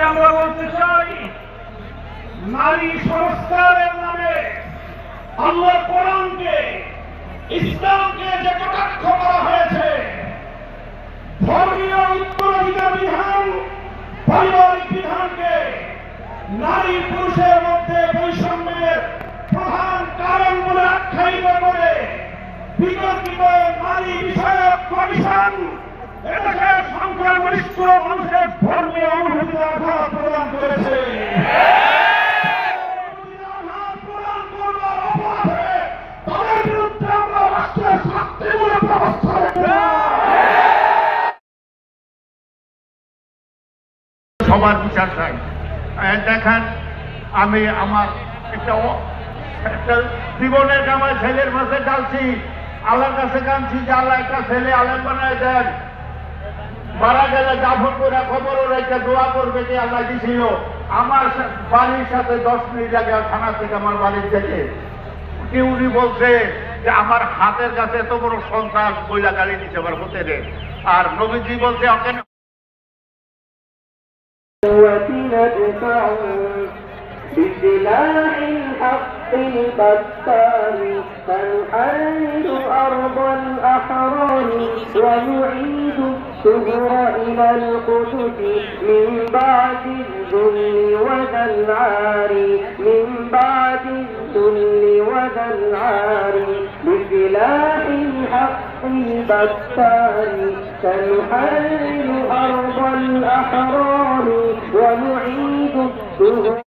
আমরা বলতে চাই, নারী সংস্কারের নামে আল্লাহর কোরআনকে, ইসলামকে যে কটাক্ষ করা হয়েছে, ধর্মীয় উত্তরাধিকার বিধান, পারিবারিক বিধানকে নারী পুরুষের মধ্যে বৈষম্যের প্রধান কারণ বলে আখ্যায়িত করে বিতর্কিত নারী বিষয়ক কমিশন এদেশের সংখ্যাগরিষ্ঠ মানুষের ধর্মীয় অনুভূতির আঘাত প্রদান করেছে। তাদের বিরুদ্ধে আমরা রাষ্ট্রের শাস্তিমূলক ব্যবস্থা সবার বিচার চাই। দেখেন, আমি আমার একটা জীবনের আমার ছেলের মাঝে ডালছি, আল্লাহর কাছে কাঁদছি যে আল্লাহ একটা ছেলে আলেম বানায় দেন, মারা গেলে দাফন করে খবরও রেখে দোয়া করবে যে আল্লাহ দিছিল। আমার বাড়ির সাথে 10 মিনিট লাগে থানা থেকে আমার বাড়ির থেকে উনি বলছে যে আমার হাতের কাছে এত বড় সন্তান কইলা গালি দিচ্ছে আমার হতে রে। আর নবীজি বলছে ওকে بسلاح الحق البتار فنحرر أرض الأحرار ونعيد الشهر إلى القدس من بعد الذل وذا العار من بعد الذل وذا العار بسلاح الحق البتار سنحرر أرض الأحرار ونعيد الشهر